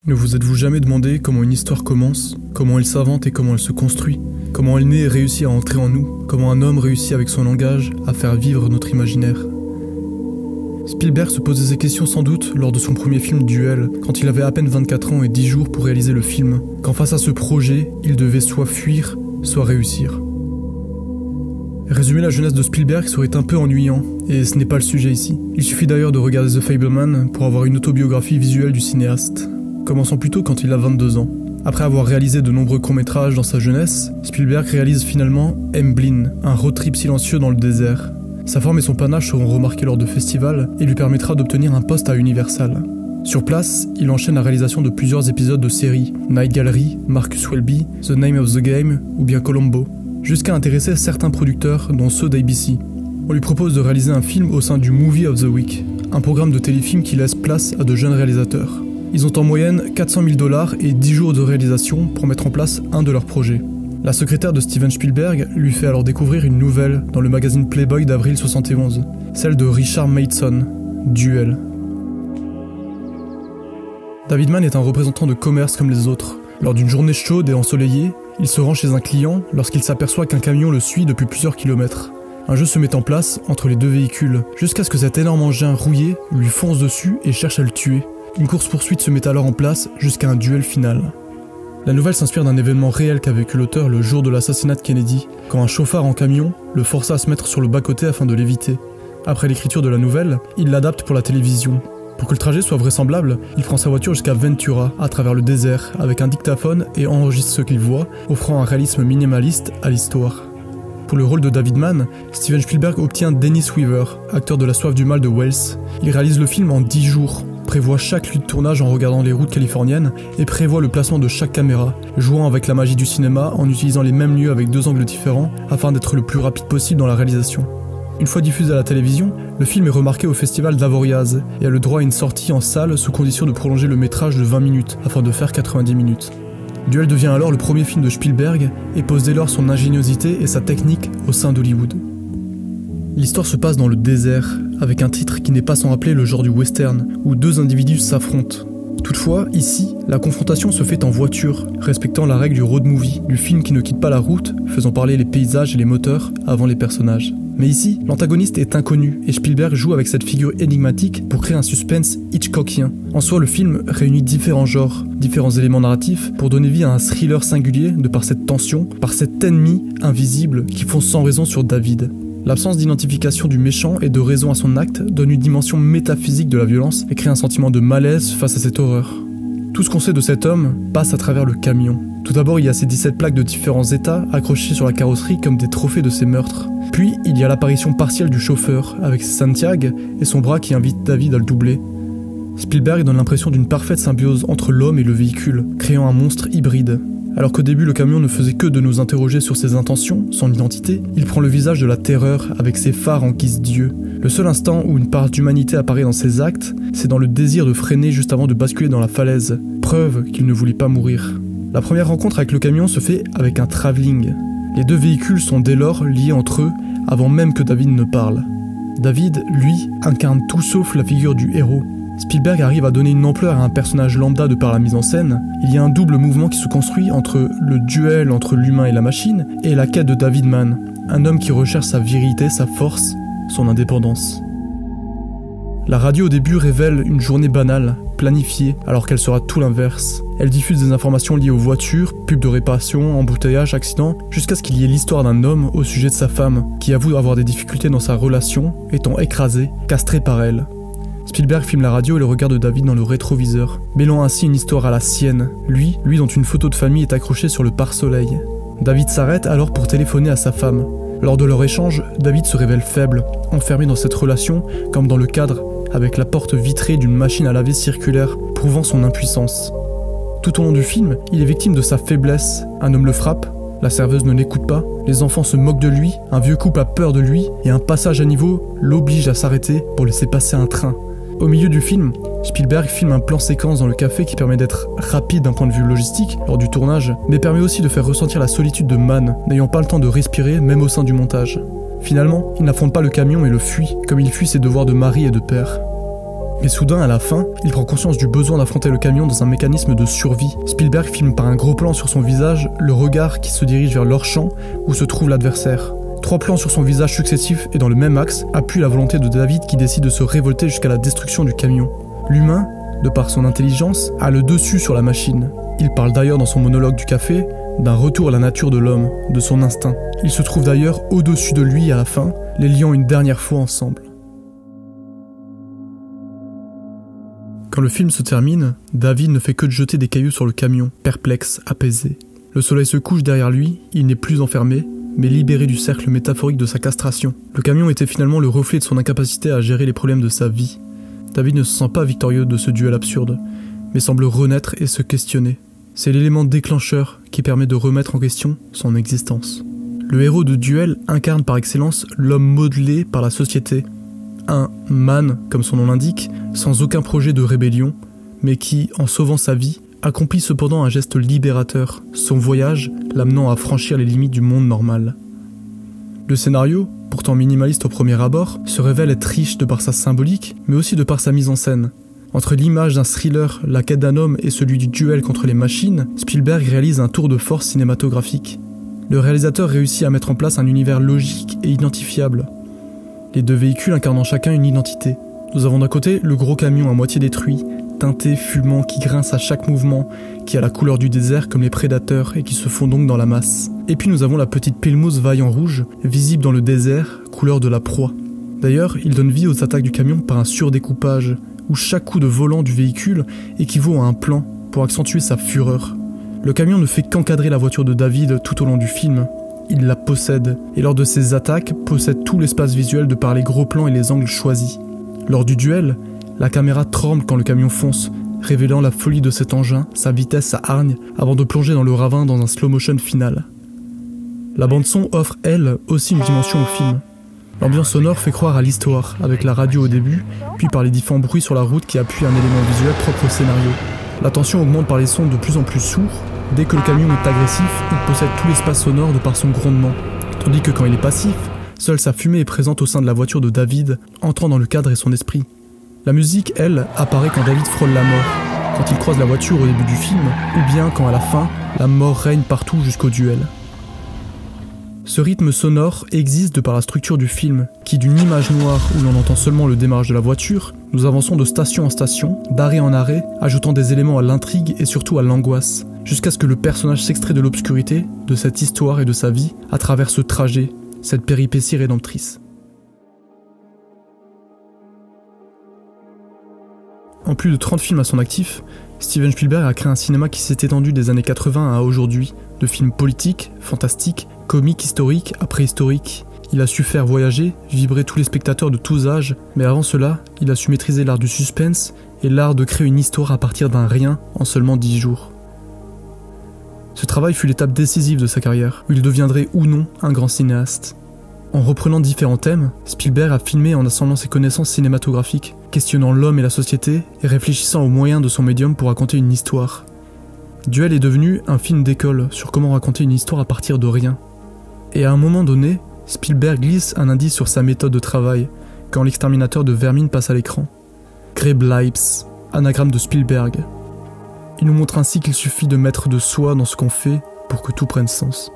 Ne vous êtes-vous jamais demandé comment une histoire commence, comment elle s'invente et comment elle se construit, comment elle naît et réussit à entrer en nous, comment un homme réussit avec son langage à faire vivre notre imaginaire? Spielberg se posait ces questions sans doute lors de son premier film Duel, quand il avait à peine 24 ans et 10 jours pour réaliser le film, quand face à ce projet, il devait soit fuir, soit réussir. Résumer la jeunesse de Spielberg serait un peu ennuyant, et ce n'est pas le sujet ici. Il suffit d'ailleurs de regarder The Fabelman pour avoir une autobiographie visuelle du cinéaste. Commençons plutôt quand il a 22 ans. Après avoir réalisé de nombreux courts-métrages dans sa jeunesse, Spielberg réalise finalement Emblem, un road trip silencieux dans le désert. Sa forme et son panache seront remarqués lors de festivals et lui permettra d'obtenir un poste à Universal. Sur place, il enchaîne la réalisation de plusieurs épisodes de séries, Night Gallery, Marcus Welby, The Name of the Game ou bien Columbo, jusqu'à intéresser certains producteurs, dont ceux d'ABC. On lui propose de réaliser un film au sein du Movie of the Week, un programme de téléfilm qui laisse place à de jeunes réalisateurs. Ils ont en moyenne 400 000 $ et 10 jours de réalisation pour mettre en place un de leurs projets. La secrétaire de Steven Spielberg lui fait alors découvrir une nouvelle dans le magazine Playboy d'avril 71, celle de Richard Matheson, Duel. David Mann est un représentant de commerce comme les autres. Lors d'une journée chaude et ensoleillée, il se rend chez un client lorsqu'il s'aperçoit qu'un camion le suit depuis plusieurs kilomètres. Un jeu se met en place entre les deux véhicules, jusqu'à ce que cet énorme engin rouillé lui fonce dessus et cherche à le tuer. Une course-poursuite se met alors en place jusqu'à un duel final. La nouvelle s'inspire d'un événement réel qu'a vécu l'auteur le jour de l'assassinat de Kennedy, quand un chauffard en camion le força à se mettre sur le bas-côté afin de l'éviter. Après l'écriture de la nouvelle, il l'adapte pour la télévision. Pour que le trajet soit vraisemblable, il prend sa voiture jusqu'à Ventura, à travers le désert, avec un dictaphone et enregistre ce qu'il voit, offrant un réalisme minimaliste à l'histoire. Pour le rôle de David Mann, Steven Spielberg obtient Dennis Weaver, acteur de La Soif du Mal de Wells. Il réalise le film en 10 jours, prévoit chaque lieu de tournage en regardant les routes californiennes et prévoit le placement de chaque caméra, jouant avec la magie du cinéma en utilisant les mêmes lieux avec 2 angles différents afin d'être le plus rapide possible dans la réalisation. Une fois diffusé à la télévision, le film est remarqué au festival d'Avoriaz et a le droit à une sortie en salle sous condition de prolonger le métrage de 20 minutes afin de faire 90 minutes. Duel devient alors le premier film de Spielberg et pose dès lors son ingéniosité et sa technique au sein d'Hollywood. L'histoire se passe dans le désert, avec un titre qui n'est pas sans rappeler le genre du western, où 2 individus s'affrontent. Toutefois, ici, la confrontation se fait en voiture, respectant la règle du road movie, du film qui ne quitte pas la route, faisant parler les paysages et les moteurs avant les personnages. Mais ici, l'antagoniste est inconnu, et Spielberg joue avec cette figure énigmatique pour créer un suspense hitchcockien. En soi, le film réunit différents genres, différents éléments narratifs, pour donner vie à un thriller singulier de par cette tension, par cet ennemi invisible qui fonce sans raison sur David. L'absence d'identification du méchant et de raison à son acte donne une dimension métaphysique de la violence et crée un sentiment de malaise face à cette horreur. Tout ce qu'on sait de cet homme passe à travers le camion. Tout d'abord, il y a ces 17 plaques de différents états accrochées sur la carrosserie comme des trophées de ses meurtres. Puis, il y a l'apparition partielle du chauffeur, avec Santiago et son bras qui invite David à le doubler. Spielberg donne l'impression d'une parfaite symbiose entre l'homme et le véhicule, créant un monstre hybride. Alors qu'au début le camion ne faisait que de nous interroger sur ses intentions, son identité, il prend le visage de la terreur avec ses phares en guise d'yeux. Le seul instant où une part d'humanité apparaît dans ses actes, c'est dans le désir de freiner juste avant de basculer dans la falaise, preuve qu'il ne voulait pas mourir. La première rencontre avec le camion se fait avec un travelling. Les 2 véhicules sont dès lors liés entre eux avant même que David ne parle. David, lui, incarne tout sauf la figure du héros. Spielberg arrive à donner une ampleur à un personnage lambda de par la mise en scène. Il y a un double mouvement qui se construit entre le duel entre l'humain et la machine et la quête de David Mann, un homme qui recherche sa virilité, sa force, son indépendance. La radio au début révèle une journée banale, planifiée, alors qu'elle sera tout l'inverse. Elle diffuse des informations liées aux voitures, pubs de réparation, embouteillages, accidents, jusqu'à ce qu'il y ait l'histoire d'un homme au sujet de sa femme, qui avoue avoir des difficultés dans sa relation, étant écrasé, castré par elle. Spielberg filme la radio et le regard de David dans le rétroviseur, mêlant ainsi une histoire à la sienne, lui dont une photo de famille est accrochée sur le pare-soleil. David s'arrête alors pour téléphoner à sa femme. Lors de leur échange, David se révèle faible, enfermé dans cette relation comme dans le cadre, avec la porte vitrée d'une machine à laver circulaire, prouvant son impuissance. Tout au long du film, il est victime de sa faiblesse, un homme le frappe, la serveuse ne l'écoute pas, les enfants se moquent de lui, un vieux couple a peur de lui, et un passage à niveau l'oblige à s'arrêter pour laisser passer un train. Au milieu du film, Spielberg filme un plan séquence dans le café qui permet d'être rapide d'un point de vue logistique lors du tournage, mais permet aussi de faire ressentir la solitude de Mann, n'ayant pas le temps de respirer même au sein du montage. Finalement, il n'affronte pas le camion et le fuit, comme il fuit ses devoirs de mari et de père. Mais soudain, à la fin, il prend conscience du besoin d'affronter le camion dans un mécanisme de survie. Spielberg filme par un gros plan sur son visage le regard qui se dirige vers leur champ où se trouve l'adversaire. 3 plans sur son visage successifs et dans le même axe appuient la volonté de David qui décide de se révolter jusqu'à la destruction du camion. L'humain, de par son intelligence, a le dessus sur la machine. Il parle d'ailleurs dans son monologue du café d'un retour à la nature de l'homme, de son instinct. Il se trouve d'ailleurs au-dessus de lui à la fin, les liant une dernière fois ensemble. Quand le film se termine, David ne fait que de jeter des cailloux sur le camion, perplexe, apaisé. Le soleil se couche derrière lui, il n'est plus enfermé, mais libéré du cercle métaphorique de sa castration. Le camion était finalement le reflet de son incapacité à gérer les problèmes de sa vie. David ne se sent pas victorieux de ce duel absurde, mais semble renaître et se questionner. C'est l'élément déclencheur qui permet de remettre en question son existence. Le héros de Duel incarne par excellence l'homme modelé par la société. Un man, comme son nom l'indique, sans aucun projet de rébellion, mais qui, en sauvant sa vie, accomplit cependant un geste libérateur, son voyage l'amenant à franchir les limites du monde normal. Le scénario, pourtant minimaliste au premier abord, se révèle être riche de par sa symbolique, mais aussi de par sa mise en scène. Entre l'image d'un thriller, la quête d'un homme et celui du duel contre les machines, Spielberg réalise un tour de force cinématographique. Le réalisateur réussit à mettre en place un univers logique et identifiable. Les 2 véhicules incarnant chacun une identité. Nous avons d'un côté le gros camion à moitié détruit, teinté, fumant, qui grince à chaque mouvement, qui a la couleur du désert comme les prédateurs et qui se fond donc dans la masse. Et puis nous avons la petite pile-mousse vaillant rouge, visible dans le désert, couleur de la proie. D'ailleurs, il donne vie aux attaques du camion par un surdécoupage, où chaque coup de volant du véhicule équivaut à un plan pour accentuer sa fureur. Le camion ne fait qu'encadrer la voiture de David tout au long du film. Il la possède, et lors de ses attaques, possède tout l'espace visuel de par les gros plans et les angles choisis. Lors du duel, la caméra tremble quand le camion fonce, révélant la folie de cet engin, sa vitesse, sa hargne, avant de plonger dans le ravin dans un slow-motion final. La bande-son offre, elle, aussi une dimension au film. L'ambiance sonore fait croire à l'histoire, avec la radio au début, puis par les différents bruits sur la route qui appuient un élément visuel propre au scénario. La tension augmente par les sons de plus en plus sourds. Dès que le camion est agressif, il possède tout l'espace sonore de par son grondement. Tandis que quand il est passif, seule sa fumée est présente au sein de la voiture de David, entrant dans le cadre et son esprit. La musique, elle, apparaît quand David frôle la mort, quand il croise la voiture au début du film, ou bien quand à la fin, la mort règne partout jusqu'au duel. Ce rythme sonore existe de par la structure du film, qui d'une image noire où l'on entend seulement le démarrage de la voiture, nous avançons de station en station, d'arrêt en arrêt, ajoutant des éléments à l'intrigue et surtout à l'angoisse, jusqu'à ce que le personnage s'extrait de l'obscurité, de cette histoire et de sa vie, à travers ce trajet, cette péripétie rédemptrice. En plus de 30 films à son actif, Steven Spielberg a créé un cinéma qui s'est étendu des années 80 à aujourd'hui, de films politiques, fantastiques, comiques, historiques, à préhistoriques. Il a su faire voyager, vibrer tous les spectateurs de tous âges, mais avant cela, il a su maîtriser l'art du suspense et l'art de créer une histoire à partir d'un rien en seulement 10 jours. Ce travail fut l'étape décisive de sa carrière, où il deviendrait ou non un grand cinéaste. En reprenant différents thèmes, Spielberg a filmé en assemblant ses connaissances cinématographiques, questionnant l'homme et la société et réfléchissant aux moyens de son médium pour raconter une histoire. Duel est devenu un film d'école sur comment raconter une histoire à partir de rien. Et à un moment donné, Spielberg glisse un indice sur sa méthode de travail, quand l'exterminateur de vermine passe à l'écran. Grey Blips, anagramme de Spielberg. Il nous montre ainsi qu'il suffit de mettre de soi dans ce qu'on fait pour que tout prenne sens.